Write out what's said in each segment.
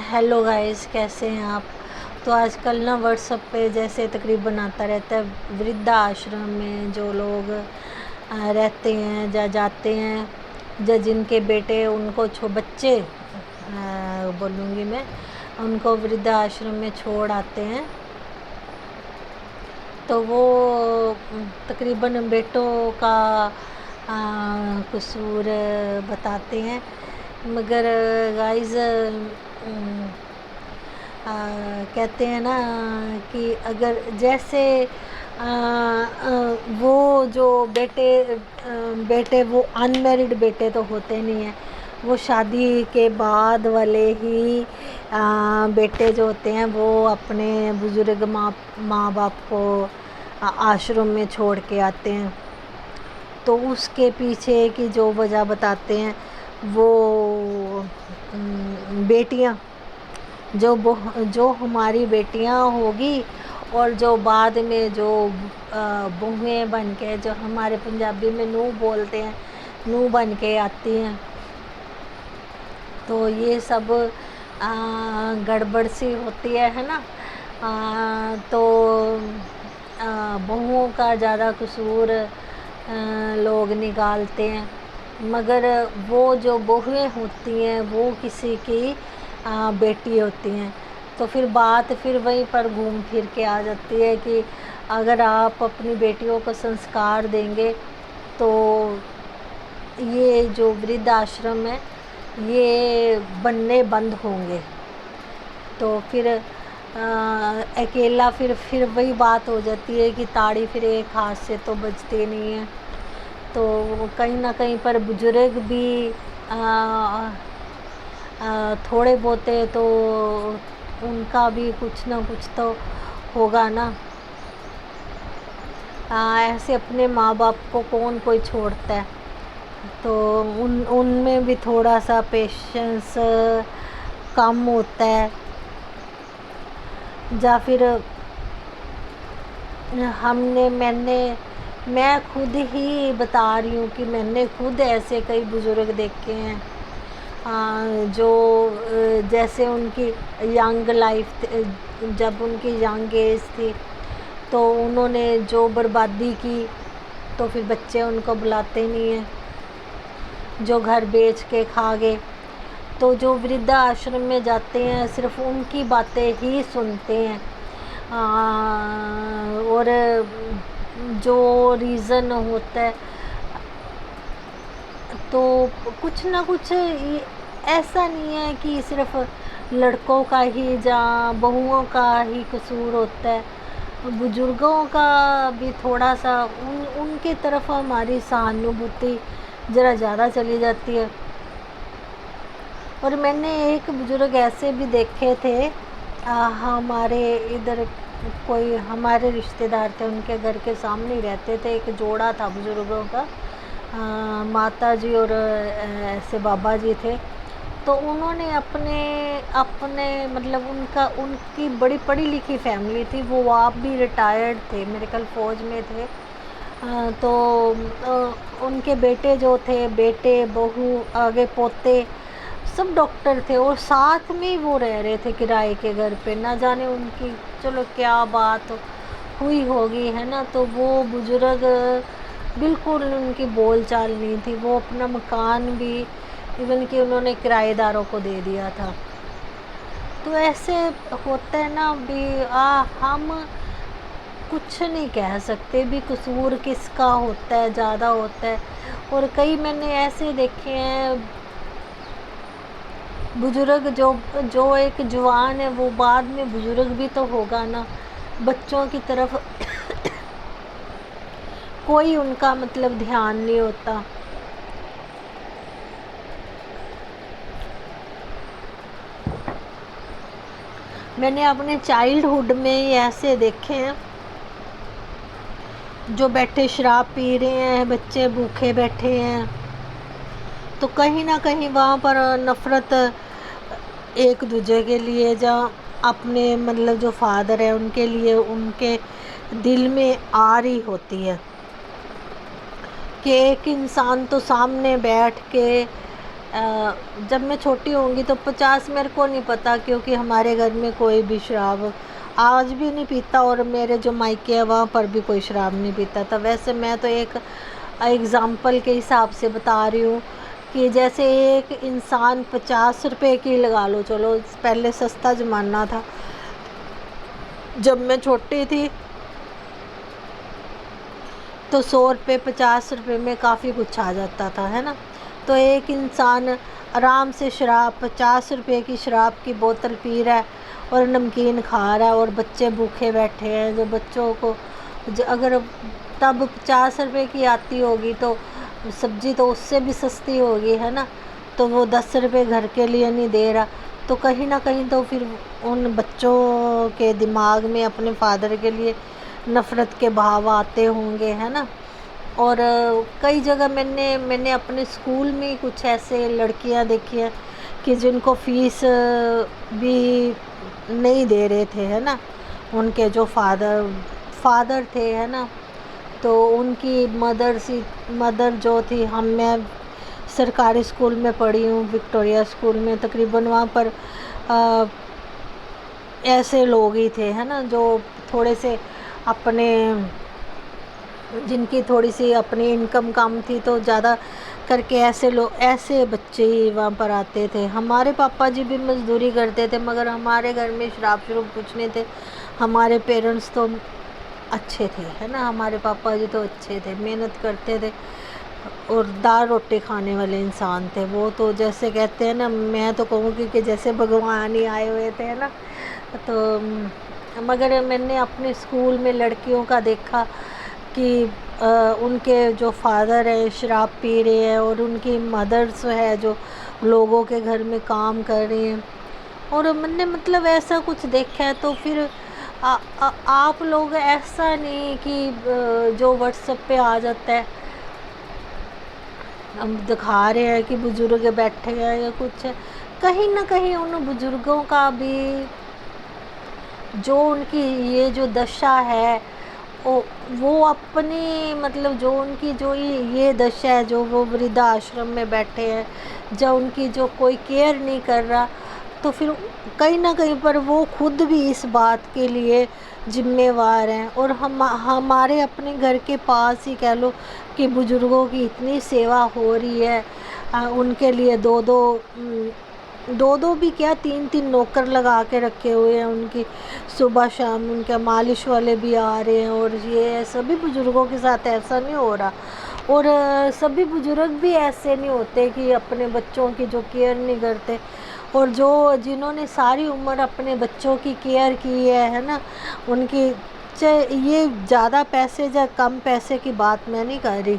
Hello guys, कैसे हैं आप। तो आजकल ना व्हाट्सएप पे जैसे तकरीबन आता रहता है वृद्धा आश्रम में जो लोग रहते हैं या जाते हैं, या जिनके बेटे उनको बच्चे बोलूँगी मैं, उनको वृद्धा आश्रम में छोड़ आते हैं। तो वो तकरीबन बेटों का कसूर बताते हैं, मगर गाइस कहते हैं ना कि अगर जैसे वो जो बेटे वो अनमैरिड बेटे तो होते नहीं हैं, वो शादी के बाद वाले ही बेटे जो होते हैं वो अपने बुज़ुर्ग माँ बाप को आश्रम में छोड़ के आते हैं। तो उसके पीछे की जो वजह बताते हैं वो बेटियां जो हमारी बेटियां होगी और जो बाद में जो बहुएं बन के, जो हमारे पंजाबी में नूह बोलते हैं, नूह बन के आती हैं। तो ये सब गड़बड़ सी होती है ना। तो बहुओं का ज़्यादा कसूर लोग निकालते हैं, मगर वो जो बहुएं होती हैं वो किसी की बेटी होती हैं। तो फिर बात वहीं पर घूम फिर के आ जाती है कि अगर आप अपनी बेटियों को संस्कार देंगे तो ये जो वृद्ध आश्रम है ये बनने बंद होंगे। तो फिर अकेला फिर वही बात हो जाती है कि ताड़ी फिर एक हाथ से तो बजती नहीं है। तो कहीं ना कहीं पर बुजुर्ग भी थोड़े बहुते तो उनका भी कुछ ना कुछ तो होगा ना। ऐसे अपने माँ बाप को कौन कोई छोड़ता है। तो उनमें भी थोड़ा सा पेशेंस कम होता है, या फिर मैं खुद ही बता रही हूँ कि मैंने खुद ऐसे कई बुज़ुर्ग देखे हैं जो जैसे उनकी यंग लाइफ, जब उनकी यंग एज थी तो उन्होंने जो बर्बादी की, तो फिर बच्चे उनको बुलाते नहीं हैं, जो घर बेच के खा गए। तो जो वृद्धा आश्रम में जाते हैं सिर्फ उनकी बातें ही सुनते हैं, और जो रीज़न होता है तो कुछ ना कुछ ऐसा नहीं है कि सिर्फ लड़कों का ही या बहुओं का ही कसूर होता है। बुजुर्गों का भी थोड़ा सा उनकी तरफ हमारी सहानुभूति ज़रा ज़्यादा चली जाती है। और मैंने एक बुज़ुर्ग ऐसे भी देखे थे, हमारे इधर कोई हमारे रिश्तेदार थे, उनके घर के सामने ही रहते थे, एक जोड़ा था बुज़ुर्गों का, माता जी और ऐसे बाबा जी थे। तो उन्होंने अपने मतलब उनकी बड़ी पढ़ी लिखी फैमिली थी, वो आप भी रिटायर्ड थे, मेरे ख्याल फ़ौज में थे। तो उनके बेटे जो थे, बेटे बहू आगे पोते सब डॉक्टर थे, और साथ में वो रह रहे थे किराए के घर पे। ना जाने उनकी चलो क्या बात हुई होगी, है ना। तो वो बुज़ुर्ग बिल्कुल उनकी बोल चाल नहीं थी, वो अपना मकान भी इवन कि उन्होंने किराएदारों को दे दिया था। तो ऐसे होता है ना भी, हम कुछ नहीं कह सकते भी कसूर किसका होता है, ज़्यादा होता है। और कई मैंने ऐसे देखे हैं बुज़ुर्ग जो एक जवान है वो बाद में बुज़ुर्ग भी तो होगा ना। बच्चों की तरफ कोई उनका मतलब ध्यान नहीं होता। मैंने अपने चाइल्डहुड में ही ऐसे देखे हैं जो बैठे शराब पी रहे हैं, बच्चे भूखे बैठे हैं। तो कहीं ना कहीं वहाँ पर नफ़रत एक दूसरे के लिए, जहाँ अपने मतलब जो फादर है उनके लिए उनके दिल में आ रही होती है कि एक इंसान तो सामने बैठ के جب میں چھوٹی ہوں گی تو 50 میرے کو نہیں پتا، کیونکہ ہمارے گھر میں کوئی بھی شراب آج بھی نہیں پیتا، اور میرے جو مائکے ہے وہاں پر بھی کوئی شراب نہیں پیتا تھا۔ ویسے میں تو ایک ایگزامپل کے حساب سے بتا رہی ہوں کہ جیسے ایک انسان 50 روپے کی لگا لو، چلو پہلے سستا زمانہ تھا، جب میں چھوٹی تھی تو 100 روپے 50 روپے میں کافی کچھ آ جاتا تھا، ہے نا۔ تو ایک انسان آرام سے شراب 50 روپے کی شراب کی بوتل پی رہا ہے اور نمکین کھا رہا ہے، اور بچے بھوکے بیٹھے ہیں، جو بچوں کو اگر تب 50 روپے کی آتی ہوگی تو سبزی تو اس سے بھی سستی ہوگی، ہے نا، تو وہ 10 روپے گھر کے لیے نہیں دے رہا، تو کہیں نہ کہیں تو پھر ان بچوں کے دماغ میں اپنے فادر کے لیے نفرت کے بھاؤ آتے ہوں گے، ہے نا۔ اور کئی جگہ میں نے اپنے اسکول میں کچھ ایسے لڑکیاں دیکھی ہیں کہ جن کو فیس بھی نہیں دے رہے تھے، ہے نا، ان کے جو فادر تھے، ہے نا، تو ان کی مدر جو تھی، میں سرکاری اسکول میں پڑھی ہوں، وکٹوریہ اسکول میں، تقریباً وہاں پر ایسے لوگ ہی تھے، ہے نا، جو تھوڑے سے اپنے جن کی تھوڑی سی اپنی انکم کم تھی، تو زیادہ کر کے ایسے بچے ہی وہاں پر آتے تھے۔ ہمارے پاپا جی بھی مزدوری کرتے تھے، مگر ہمارے گھر میں شراب کچھ نہیں تھے، ہمارے پیرنٹس تو اچھے تھے، ہے نا، ہمارے پاپا جی تو اچھے تھے، محنت کرتے تھے اور دال روٹی کھانے والے انسان تھے۔ وہ تو جیسے کہتے ہیں نا، میں تو کہوں گی کہ جیسے بھگوان ہی آئے ہوئے تھے، نا۔ تو مگر میں نے اپنے اسکول میں لڑکیوں کا دیکھا کہ ان کے جو فادر ہیں شراب پی رہے ہیں، اور ان کی مدرس ہے جو لوگوں کے گھر میں کام کر رہی ہیں، اور میں نے مطلب ایسا کچھ دیکھا ہے۔ تو پھر آپ لوگ ایسا نہیں کہ جو واٹس ایپ پہ آ جاتا ہے، ہم دکھا رہے ہیں کہ بزرگ بیٹھے ہیں یا کچھ ہے، کہیں نہ کہیں ان بزرگوں کا بھی جو ان کی یہ جو دشا ہے، وہ اپنی مطلب جو ان کی جو یہ دشا ہے، جو وہ وردھا آشرم میں بیٹھے ہیں، جو ان کی جو کوئی کیئر نہیں کر رہا، تو پھر کہیں نہ کہیں پر وہ خود بھی اس بات کے لیے ذمہ وار ہیں۔ اور ہمارے اپنے گھر کے پاس ہی کہہ لو کہ بزرگوں کی اتنی سیوا ہو رہی ہے، ان کے لیے دو بھی کیا 3 نوکر لگا کے رکھے ہوئے ہیں، ان کی صبح شام ان کے مالش والے بھی آ رہے ہیں، اور یہ سبھی بزرگوں کے ساتھ ایسا نہیں ہو رہا، اور سبھی بزرگ بھی ایسے نہیں ہوتے کہ اپنے بچوں کی جو کیئر نہیں کرتے، اور جنہوں نے ساری عمر اپنے بچوں کی کیئر کی ہے نا، ان کی یہ زیادہ پیسے یا کم پیسے کی بات میں نہیں کر رہی،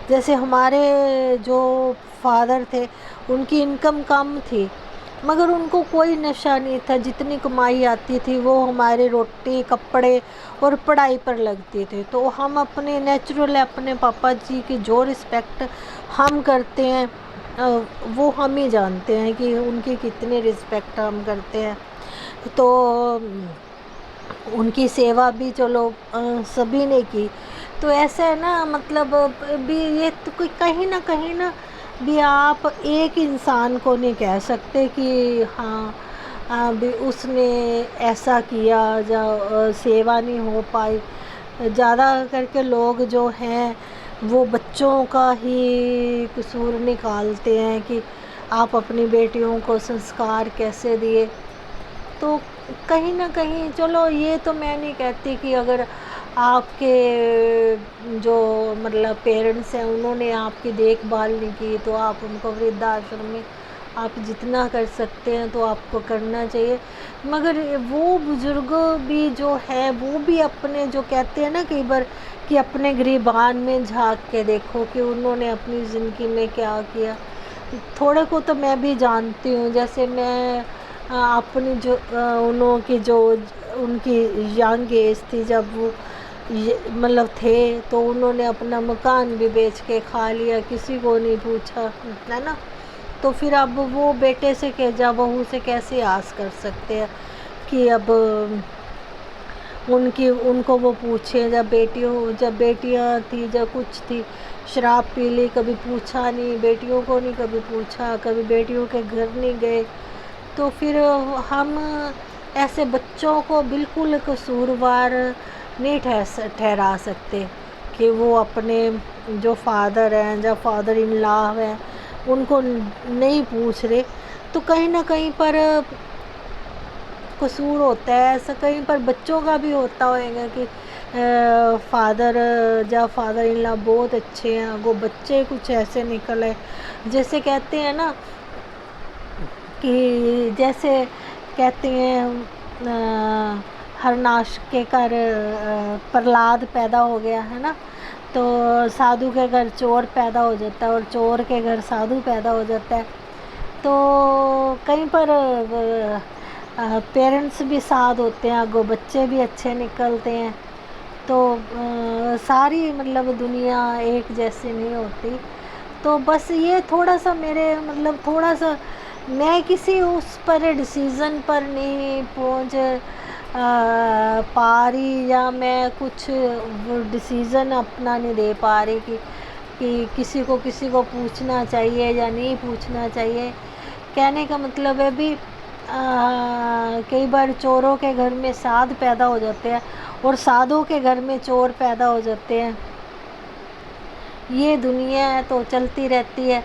جیسے ہمارے جو فادر تھے ان کی انکم کم تھی، مگر ان کو کوئی نشہ نہیں تھا، جتنی کمائی آتی تھی وہ ہمارے روٹی کپڑے اور پڑھائی پر لگتی تھی۔ تو ہم اپنے نیچرل اپنے پاپا جی کی جو رسپیکٹ ہم کرتے ہیں، وہ ہم ہی جانتے ہیں کہ ان کی کتنی رسپیکٹ ہم کرتے ہیں۔ تو ان کی سیوا بھی چلو سبھی نے کی، تو ایسا ہے نا، مطلب بھی یہ تو کہیں نہ کہیں نا بھی آپ ایک انسان کو نہیں کہہ سکتے کہ ہاں بھی اس نے ایسا کیا یا سیوا نہیں ہو پائی۔ زیادہ کر کے لوگ جو ہیں وہ بچوں کا ہی قصور نکالتے ہیں کہ آپ اپنی بیٹیوں کو سنسکار کیسے دیے۔ تو کہیں نہ کہیں چلو یہ تو میں نہیں کہتی کہ اگر آپ کے جو مطلب پیرنٹس ہیں انہوں نے آپ کی دیکھ بھال نہیں کی تو آپ ان کو وردھا آشرم میں آپ جتنا کر سکتے ہیں تو آپ کو کرنا چاہیے، مگر وہ بزرگ بھی جو ہے وہ بھی اپنے جو کہتے ہیں نا کئی بار کہ اپنے گریبان میں جھانک کے دیکھو کہ انہوں نے اپنی زندگی میں کیا کیا۔ تھوڑے کو تو میں بھی جانتی ہوں، جیسے میں اپنی جو انہوں کی جو ان کی ینگ ایج تھی جب وہ مطلب تھے، تو انہوں نے اپنا مکان بھی بیچ کے کھا لیا، کسی کو نہیں پوچھا، ہے نا۔ تو پھر اب وہ بیٹے سے بہو سے کیسے آس کر سکتے ہیں کہ اب उनको वो पूछे, जब बेटियां थी, जब कुछ थी, शराब पी ली, कभी पूछा नहीं, बेटियों को नहीं कभी पूछा, कभी बेटियों के घर नहीं गए। तो फिर हम ऐसे बच्चों को बिल्कुल कसूरवार नहीं ठहरा सकते कि वो अपने जो फादर हैं, जो फादर इन लॉ हैं, उनको नहीं पूछ रहे। तो कहीं ना कहीं पर कसूर होता है, ऐसा कहीं पर बच्चों का भी होता होगा कि फादर इन लॉ बहुत अच्छे हैं, वो बच्चे कुछ ऐसे निकले। जैसे कहते हैं ना कि जैसे कहते हैं हरनाश के घर प्रहलाद पैदा हो गया है ना, तो साधु के घर चोर पैदा हो जाता है और चोर के घर साधु पैदा हो जाता है। तो कहीं पर पेरेंट्स भी साथ होते हैं, आगो बच्चे भी अच्छे निकलते हैं। तो सारी मतलब दुनिया एक जैसी नहीं होती। तो बस ये थोड़ा सा मेरे मतलब थोड़ा सा मैं किसी उस पर डिसीज़न पर नहीं पहुंच पा रही, या मैं कुछ डिसीज़न अपना नहीं दे पा रही कि किसी को पूछना चाहिए या नहीं पूछना चाहिए। कहने का मतलब है भी कई बार चोरों के घर में साध पैदा हो जाते हैं और साधुओं के घर में चोर पैदा हो जाते हैं। ये दुनिया है तो चलती रहती है।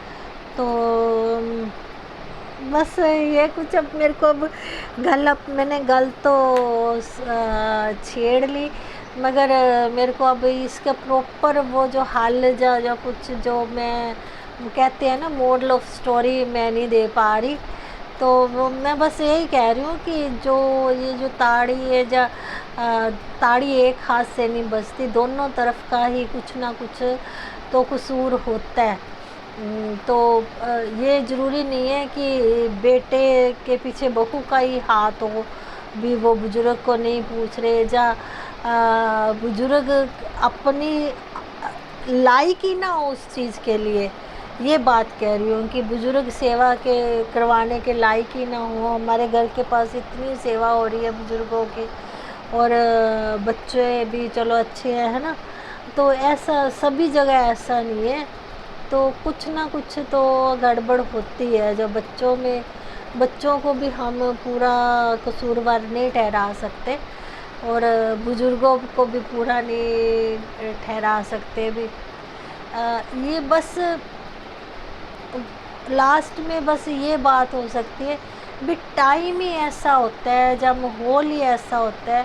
तो बस ये कुछ अब मेरे को अब मैंने गल तो छेड़ ली, मगर मेरे को अब इसका प्रॉपर वो जो हल जो कुछ जो मैं कहते हैं ना मोरल ऑफ स्टोरी मैं नहीं दे पा रही। तो मैं बस यही कह रही हूँ कि ये जो ताड़ी है ताड़ी एक हाथ से नहीं बजती, दोनों तरफ का ही कुछ ना कुछ तो कसूर होता है। तो ये ज़रूरी नहीं है कि बेटे के पीछे बहू का ही हाथ हो, भी वो बुज़ुर्ग को नहीं पूछ रहे, या बुज़ुर्ग अपनी लायक ही ना हो उस चीज़ के लिए। ये बात कह रही हूँ कि बुज़ुर्ग सेवा के करवाने के लायक ही ना हो। हमारे घर के पास इतनी सेवा हो रही है बुज़ुर्गों की, और बच्चे भी चलो अच्छे हैं, है ना। तो ऐसा सभी जगह ऐसा नहीं है, तो कुछ ना कुछ तो गड़बड़ होती है। जो बच्चों को भी हम पूरा कसूरवार नहीं ठहरा सकते, और बुज़ुर्गों को भी पूरा नहीं ठहरा सकते भी। ये बस लास्ट में बस ये बात हो सकती है भी टाइम ही ऐसा होता है, जब माहौल ही ऐसा होता है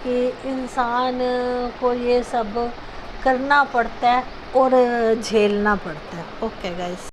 कि इंसान को ये सब करना पड़ता है और झेलना पड़ता है। Okay guys.